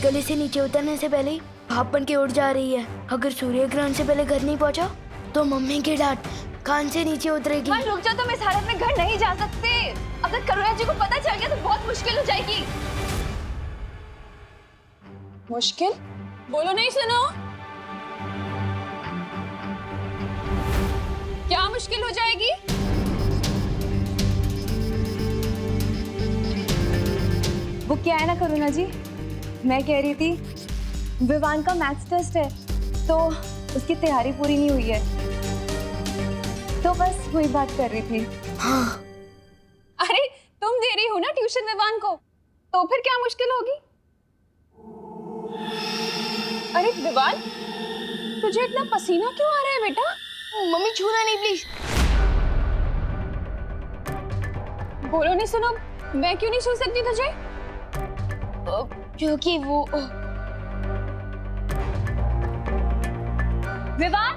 गले से नीचे उतरने से पहले ही भाप बन के उड़ जा रही है। अगर सूर्य ग्रहण से पहले घर नहीं पहुंचा तो मम्मी की डांट कान से नीचे उतरेगी। रुक जाओ, तुम इस हालत में घर नहीं जा सकते। अगर करुणा जी को पता चल गया तो बहुत मुश्किल हो जाएगी। मुश्किल? बोलो नहीं, सुनो। क्या मुश्किल हो जाएगी? वो क्या है ना करुणा जी, मैं कह रही थी विवान का मैथ्स टेस्ट है तो उसकी तैयारी पूरी नहीं हुई है, तो बस वही बात कर रही थी। हाँ। अरे तुम दे रही हो ना ट्यूशन विवान को, तो फिर क्या मुश्किल होगी? अरे विवान, तुझे इतना पसीना क्यों आ रहा है बेटा? मम्मी छूना नहीं प्लीज। बोलो नहीं, सुनो, मैं क्यों नहीं छू सकती तुझे? क्योंकि वो विवान,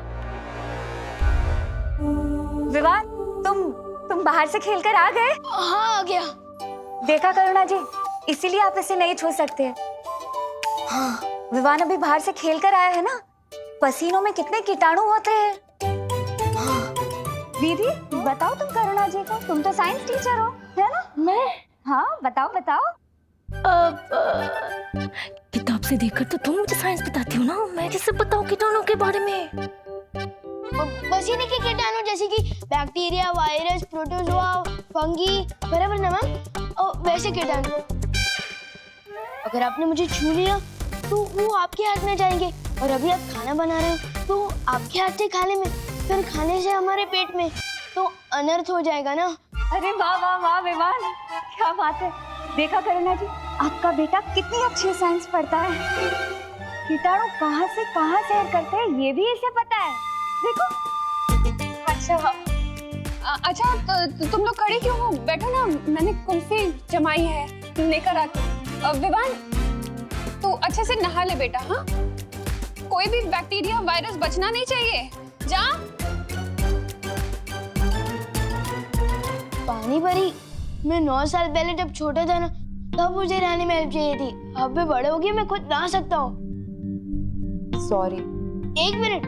विवान, तुम बाहर से खेलकर आ गए? हाँ, आ गया। देखा करुणा जी, इसीलिए आप इसे नहीं छू सकते। हाँ। विवान अभी बाहर से खेलकर आया है ना, पसीनों में कितने कीटाणु होते हैं। हाँ। दीदी बताओ तुम करुणा जी को, तुम तो साइंस टीचर हो, है ना? मैं? हाँ बताओ बताओ। किताब से देखकर तो तुम मुझे साइंस बताती हो ना, मैं कैसे बताऊं कीटाणु के बारे में? पसीने के कीटाणु जैसे कि बैक्टीरिया, वायरस, प्रोटोजोआ, फंगी, बराबर ना मैम? और वैसे कीटाणु अगर आपने मुझे छू लिया तो वो आपके हाथ में जाएंगे, और अभी आप खाना बना रहे हो तो आपके हाथ से खाने में, फिर खाने से हमारे पेट में, तो अनर्थ हो जाएगा ना। अरे वाह वाह वाह विवान, क्या बात है। देखा करुणा जी, आपका बेटा कितनी अच्छी साइंस पढ़ता है। कीटाणु कहाँ से कहाँ सैर करते हैं ये भी इसे पता है, देखो। अच्छा तो तुम लोग खड़े क्यों हो? बैठो ना, मैंने कुल्फी जमाई है, लेकर आती। विवान तू अच्छे से नहा ले बेटा। हाँ, कोई भी बैक्टीरिया, वायरस बचना नहीं चाहिए। जा। पानी भरी, मैं 9 साल पहले जब छोटा था ना, तब मुझे नहाने में हेल्प चाहिए थी। अब मैं बड़े हो गए, मैं खुद नहा सकता हूँ। सॉरी। 1 मिनट,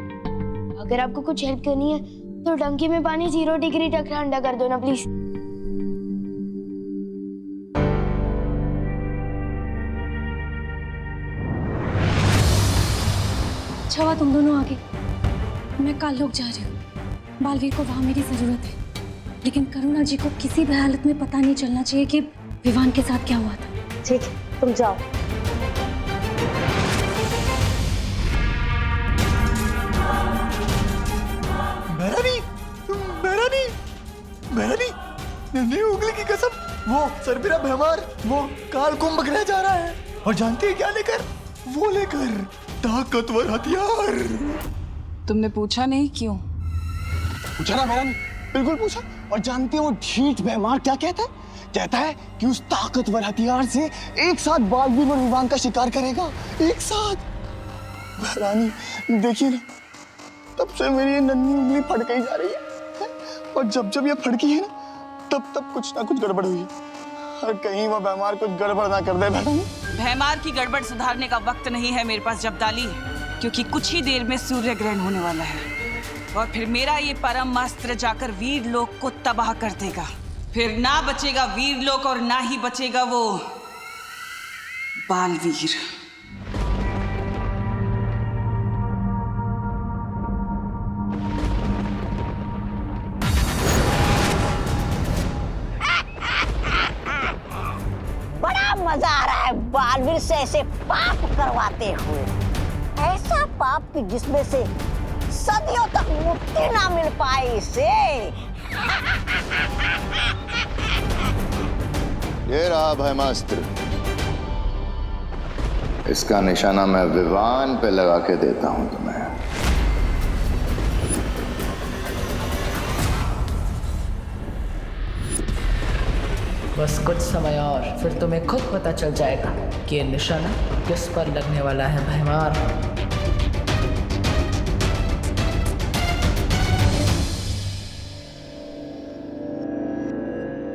अगर आपको कुछ हेल्प करनी है तो टंकी में पानी 0 डिग्री तक ठंडा कर दो ना प्लीज। अच्छा हुआ तुम दोनों आगे। मैं कल लोग जा रही हूँ, बालवीर को वहाँ मेरी जरूरत है, लेकिन करुणा जी को किसी भी हालत में पता नहीं चलना चाहिए कि विवान के साथ क्या हुआ था। ठीक है, तुम जाओ। मेहरानी, नन्ही उंगली की कसम, वो सरबिरा भैमार, वो काल कुंभ ग्रह जा रहा है, और जानती है क्या लेकर? वो लेकर ताकतवर हथियार। तुमने पूछा नहीं क्यों? पूछा ना मेहरानी, बिल्कुल पूछा। और जानती है वो ढीठ भैमार क्या कहता है? कहता है कि उस ताकतवर हथियार से एक साथ बालवीर और विवान का शिकार करेगा, एक साथ। मेहरानी देखिए ना, तब से मेरी ये नन्ही उंगली फट गई जा रही है, और जब जब ये फड़की है ना, तब तब कुछ ना कुछ गड़बड़ हुई है। और कहीं वो भैमार कुछ गड़बड़ ना कर दे। भैमार की गड़बड़ सुधारने का वक्त नहीं है मेरे पास जब्दाली, क्योंकि कुछ ही देर में सूर्य ग्रहण होने वाला है, और फिर मेरा ये परम अस्त्र जाकर वीर लोक को तबाह कर देगा। फिर ना बचेगा वीर लोक और ना ही बचेगा वो बालवीर। मजा आ रहा है बालवीर से ऐसे पाप करवाते हुए, ऐसा पाप कि जिसमें से सदियों तक मुक्ति ना मिल पाए इसे। ये रहा भैमास्त्र, इसका निशाना मैं विवान पे लगा के देता हूं तुम्हें। बस कुछ समय और, फिर तुम्हें खुद पता चल जाएगा कि ये निशाना किस पर लगने वाला है भैमार।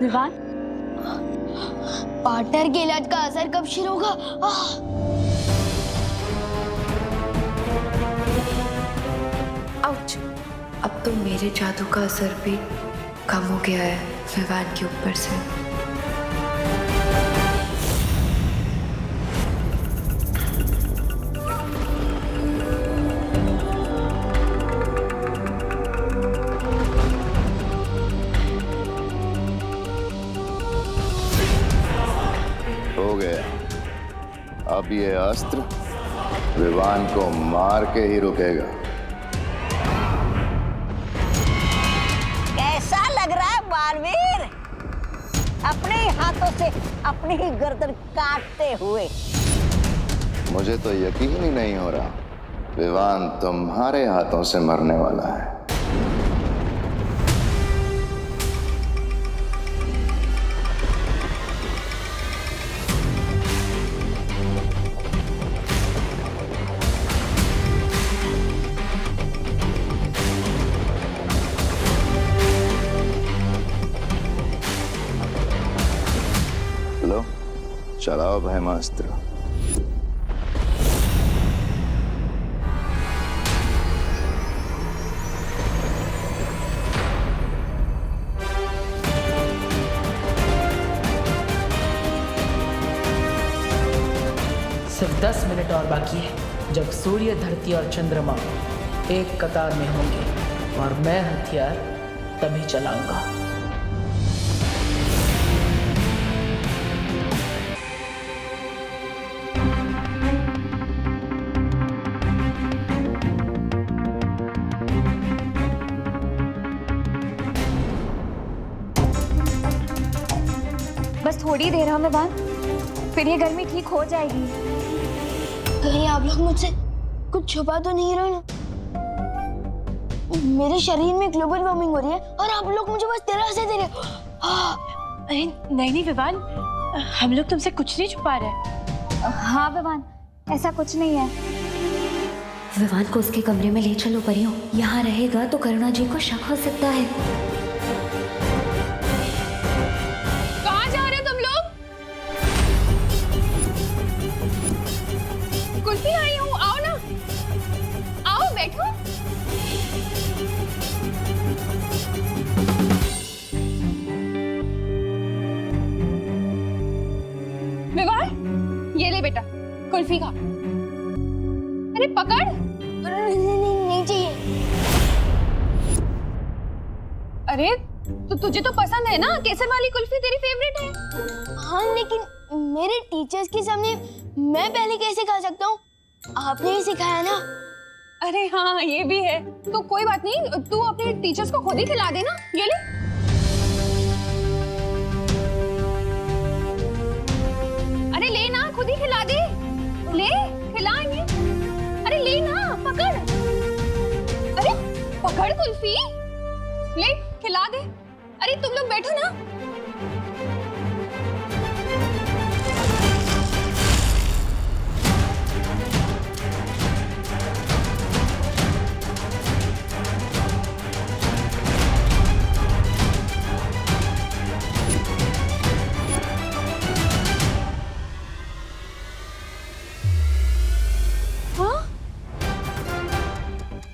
विवान, पार्टनर के इलाज का असर कब शुरू होगा? तो मेरे जादू का असर भी कम हो गया है विवान के ऊपर से। हो गया। अब ये अस्त्र विवान को मार के ही रुकेगा। कैसा लग रहा है बालवीर? अपने ही हाथों से अपनी ही गर्दन काटते हुए। मुझे तो यकीन ही नहीं हो रहा विवान तुम्हारे हाथों से मरने वाला है। लो, चलाओ भयमास्त्र। सिर्फ 10 मिनट और बाकी है जब सूर्य, धरती और चंद्रमा एक कतार में होंगे और मैं हथियार तभी चलाऊंगा। बस थोड़ी देर में बाद फिर ये गर्मी ठीक हो जाएगी। कहीं आप लोग मुझसे कुछ छुपा तो नहीं रहे ना? मेरे शरीर में ग्लोबल वार्मिंग हो रही है और आप लोग मुझे बस दिलासा से दे रहे हो। नहीं नहीं विवान, हम लोग तुमसे कुछ नहीं छुपा रहे। हाँ विवान, ऐसा कुछ नहीं है। विवान को उसके कमरे में ले चलो परियों। यहाँ रहेगा तो करुणा जी को शक हो सकता है। कहाँ जा रहे हो तुम लोग? कुल्फी आई हूँ, आओ ना, आओ बैठो। विवान, ये ले बेटा कुल्फी खा। अरे पकड़। नहीं चाहिए। अरे तो तुझे तो पसंद है ना, केसर वाली कुल्फी तेरी फेवरेट है। हाँ लेकिन मेरे टीचर्स के सामने मैं पहले कैसे खा सकता हूँ? आपने ही सिखाया ना। अरे हाँ ये भी है, तो कोई बात नहीं, तू अपने टीचर्स को खुद ही खिला देना। ये ले। अरे ले ना, खुद ही खिला दे। ले, खिला इन्हें। अरे ले ना, पकड़। अरे पकड़ कुल्फी, ले खिला दे। अरे तुम लोग बैठो ना। हाँ?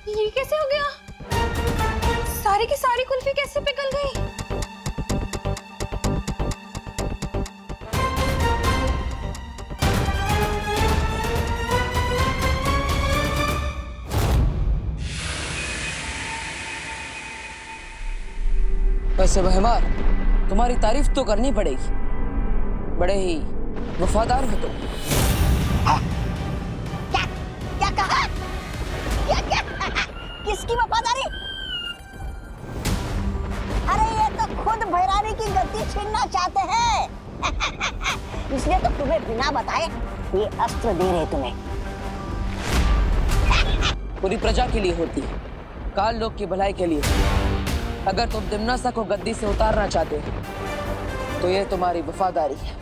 ये कैसे हो गया? सारी की सारी कुल्फी कैसे पिघल गई? वैसे बहमार, तुम्हारी तारीफ तो करनी पड़ेगी, बड़े ही वफादार हो तुम। क्या क्या कहा? क्या किसकी वफादारी? अरे ये तो खुद भैरानी की गद्दी छीनना चाहते हैं। इसलिए तो तुम्हें बिना बताए ये अस्त्र दे रहे तुम्हें। पूरी प्रजा के लिए होती है, काल लोग की भलाई के लिए। अगर तुम दिम्नासा को गद्दी से उतारना चाहते हो तो ये तुम्हारी वफादारी है।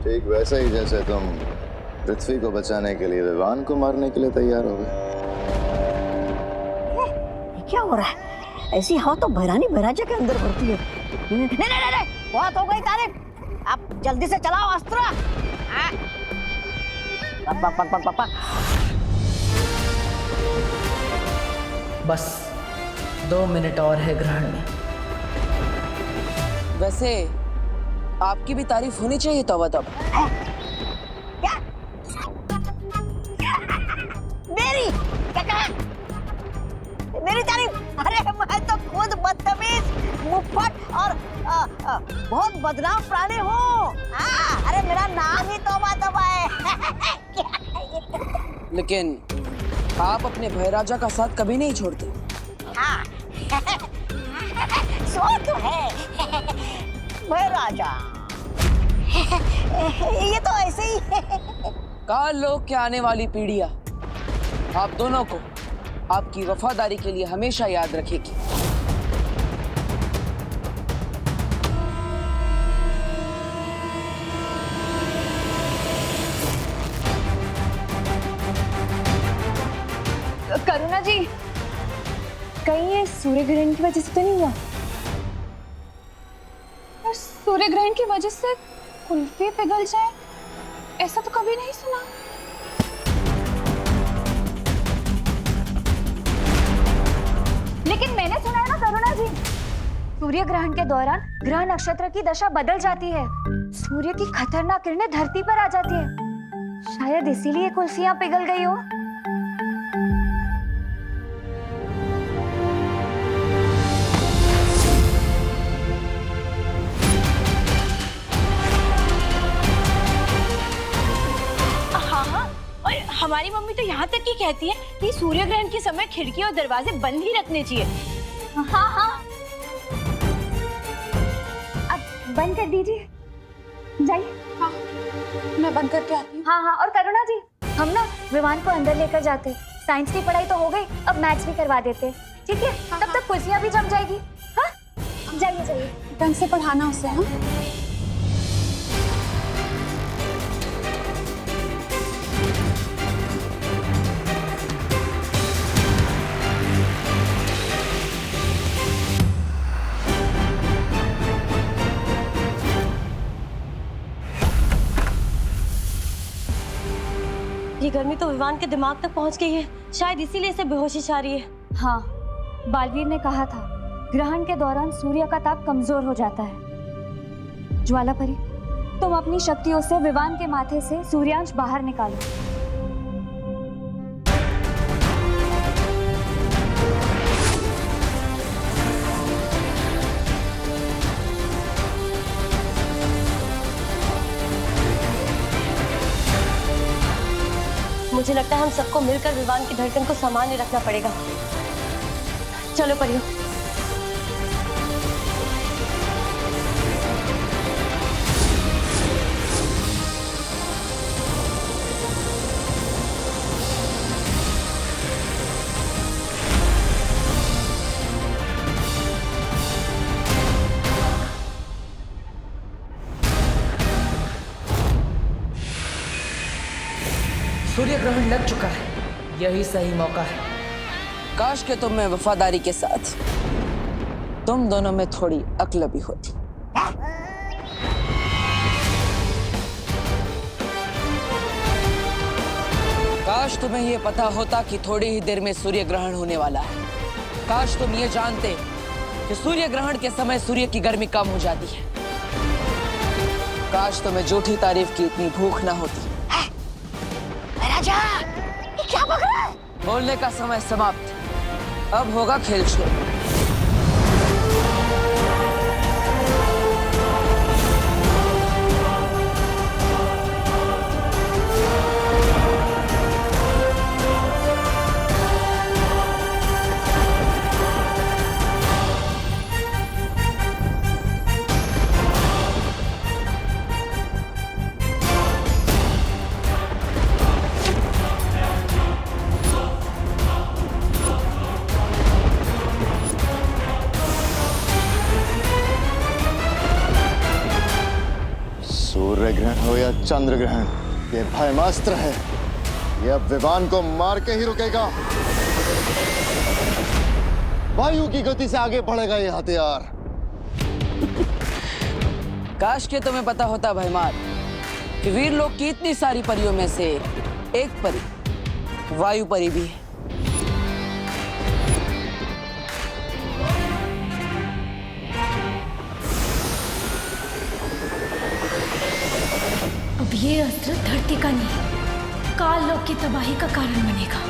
ठीक वैसे ही जैसे तुम पृथ्वी को बचाने के लिए विवान को मारने के लिए तैयार हो गए। क्या हो रहा है? ऐसी हवा तो भैरानी भैराजा के अंदर भरती है। नहीं, बहुत हो गई तारीफ। अब जल्दी से चलाओ अस्त्र। बस 2 मिनट और है ग्रहण में। वैसे आपकी भी तारीफ होनी चाहिए तौबा तौबा। मेरी क्या कहा? मेरी तारीफ? अरे मैं तो खुद बदतमीज, मुफ्फट और बहुत बदनाम प्राणी हूँ। अरे मेरा नाम ही तौबा तौबा है। लेकिन आप अपने भाई राजा का साथ कभी नहीं छोड़ते। हाँ सो तो है भाई राजा। ये तो ऐसे ही है। काल लोक के आने वाली पीढ़ियां आप दोनों को आपकी वफादारी के लिए हमेशा याद रखेगी। करुणा जी, कहीं ये सूर्य ग्रहण की वजह से तो नहीं हुआ? और सूर्य ग्रहण की वजह से कुल्फी पिघल जाए, ऐसा तो कभी नहीं सुना। लेकिन मैंने सुना है ना करुणा जी, सूर्य ग्रहण के दौरान ग्रह नक्षत्र की दशा बदल जाती है, सूर्य की खतरनाक किरणें धरती पर आ जाती है। शायद इसीलिए कुल्फियां पिघल गई हो। हमारी मम्मी तो यहाँ तक ही कहती है कि सूर्य ग्रहण के समय खिड़की और दरवाजे बंद ही रखने चाहिए। हाँ हाँ, अब बंद कर दीजिए, जाइए। हाँ, मैं बंद करके आती हूँ। हाँ हाँ, और करुणा जी, हम ना विमान को अंदर लेकर जाते। साइंस की पढ़ाई तो हो गई, अब मैथ्स भी करवा देते, ठीक है? तब तक कुर्सियाँ भी जम जाएगी। हाँ, जाइए जाइए, ढंग से पढ़ाना उसे। हाँ, ये गर्मी तो विवान के दिमाग तक पहुंच गई है, शायद इसीलिए इसे बेहोशी छा रही है। हाँ, बालवीर ने कहा था ग्रहण के दौरान सूर्य का ताप कमजोर हो जाता है। ज्वालापरी, तुम अपनी शक्तियों से विवान के माथे से सूर्यांश बाहर निकालो। मुझे लगता है हम सबको मिलकर विवान की धड़कन को सामान्य रखना पड़ेगा। चलो परियो। सूर्य ग्रहण लग चुका है, यही सही मौका है। काश के तुम में वफादारी के साथ तुम दोनों में थोड़ी अक्ल भी होती। काश तुम्हें ये पता होता कि थोड़ी ही देर में सूर्य ग्रहण होने वाला है। काश तुम ये जानते कि सूर्य ग्रहण के समय सूर्य की गर्मी कम हो जाती है। काश तुम्हें झूठी तारीफ की इतनी भूख ना होती। राजा, ये क्या बक रहा है? बोलने का समय समाप्त, अब होगा खेल शुरू। सूर्य ग्रहण हो या चंद्र ग्रहण, ये भयमास्त्र है। ये अब विमान को मार के ही रुकेगा। वायु की गति से आगे बढ़ेगा ये हथियार। काश के तुम्हें पता होता भयमार कि वीर लोक की इतनी सारी परियों में से एक परी वायु परी भी है। अब ये अस्त्र धरती का नहीं, काल लोक की तबाही का कारण बनेगा।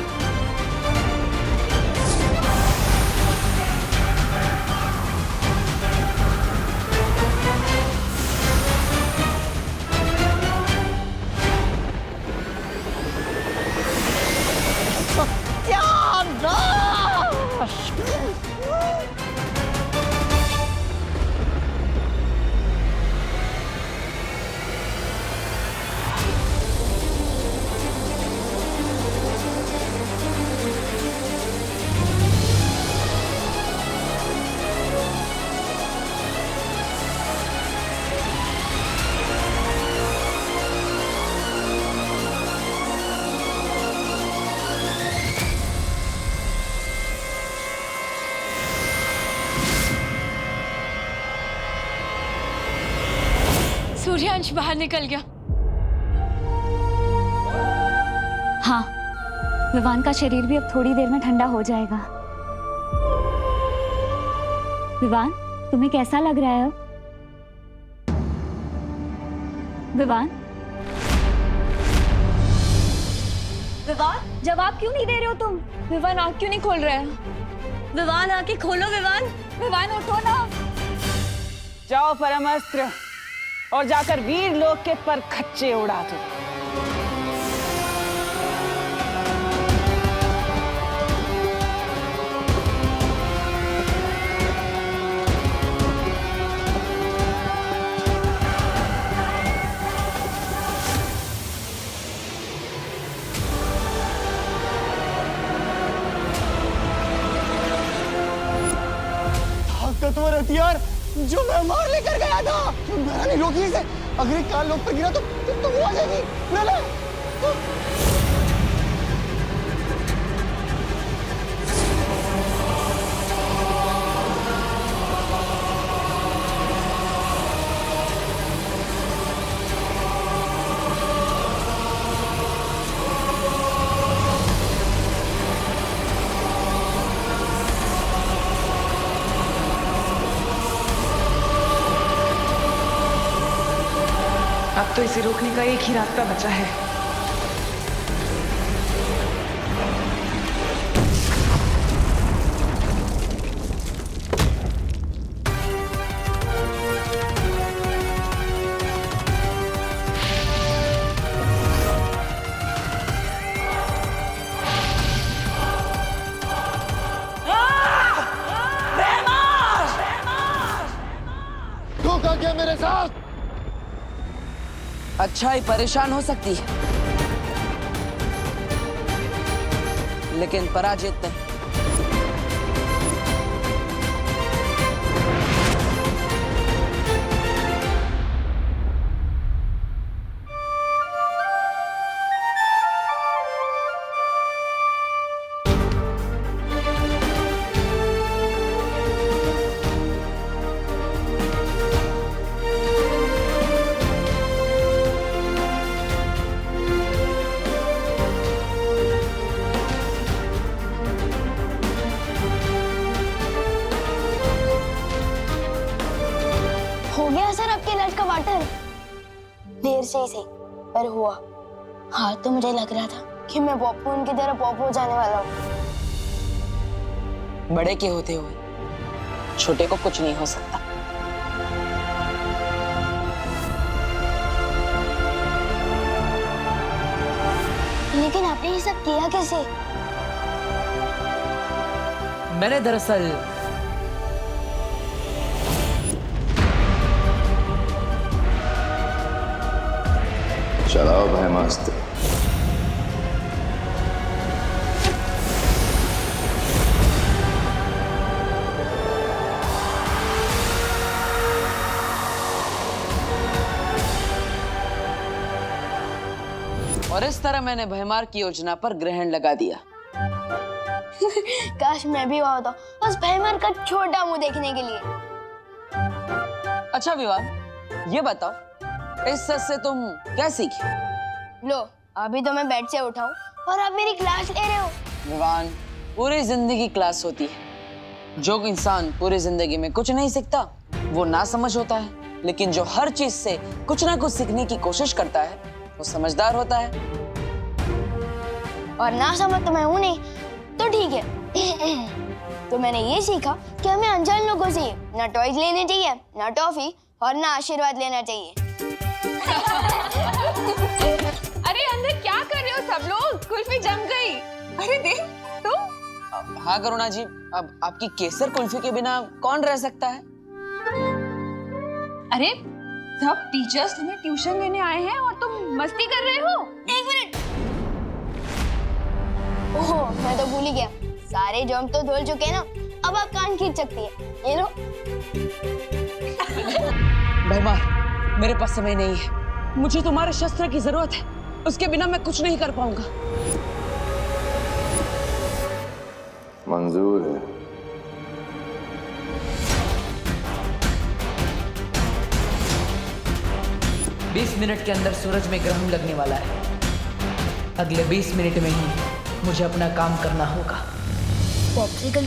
सूर्यांश बाहर निकल गया। हाँ, विवान का शरीर भी अब थोड़ी देर में ठंडा हो जाएगा। विवान, तुम्हें कैसा लग रहा है अब? विवान? विवान, जवाब क्यों नहीं दे रहे हो तुम? विवान आँख क्यों नहीं खोल रहा है? विवान, आंखें खोलो विवान। विवान उठो ना। जाओ परमास्त्र और जाकर वीर लोक के पर खच्चे उड़ा दो। ताकतवर हथियार जो मैं मार लेकर गया था, मैंने रोकी इसे। अगर ये काल लोक पर गिरा तो वो आ जाएगी। ले ले। अब तो इसे रोकने का एक ही रास्ता बचा है। धोखा किया मेरे साथ। अच्छाई परेशान हो सकती है, लेकिन पराजित नहीं। देर से ही सही पर हुआ। हाँ, तो मुझे लग रहा था कि मैं पॉपू उनकी तरह पॉपू हो जाने वाला हूँ। बड़े के होते हुए छोटे को कुछ नहीं हो सकता। लेकिन आपने ये सब किया कैसे? मैंने दरअसल चलाओ ब्रह्मास्त्र। और इस तरह मैंने भयमार की योजना पर ग्रहण लगा दिया। काश मैं भी वहां होता, बस भयमार का छोटा मुंह देखने के लिए। अच्छा विवान, ये बताओ, इस सच से तुम क्या सीखी? लो, अभी तो मैं बेड से उठाऊं और आप मेरी क्लास ले रहे हो। विवान, पूरी जिंदगी क्लास होती है। जो इंसान पूरी जिंदगी में कुछ नहीं सीखता वो ना समझ होता है। लेकिन जो हर चीज से कुछ ना कुछ सीखने की कोशिश करता है वो समझदार होता है। और ना समझ तो मैं हूं नहीं, तो ठीक है। तो मैंने ये सीखा कि हमें अनजान लोगों से ना टॉयज लेने चाहिए, ना टॉफी, और ना आशीर्वाद लेना चाहिए। अरे अंदर क्या कर रहे हो सब लोग? कुल्फी जम गई। अरे देख तो। हाँ करुणा जी, अब आपकी केसर कुल्फी के बिना कौन रह सकता है? अरे सब टीचर्स तुम्हें ट्यूशन लेने आए हैं और तुम मस्ती कर रहे हो। एक मिनट। ओह, मैं तो भूल ही गया, सारे जम तो धुल चुके हैं ना, अब आप कान खींच सकती है। ये लो। भैमार, मेरे पास समय नहीं है, मुझे तुम्हारे शस्त्र की जरूरत है, उसके बिना मैं कुछ नहीं कर पाऊंगा। मंजूर है। बीस मिनट के अंदर सूरज में ग्रहण लगने वाला है। अगले 20 मिनट में ही मुझे अपना काम करना होगा। पॉप्सिकल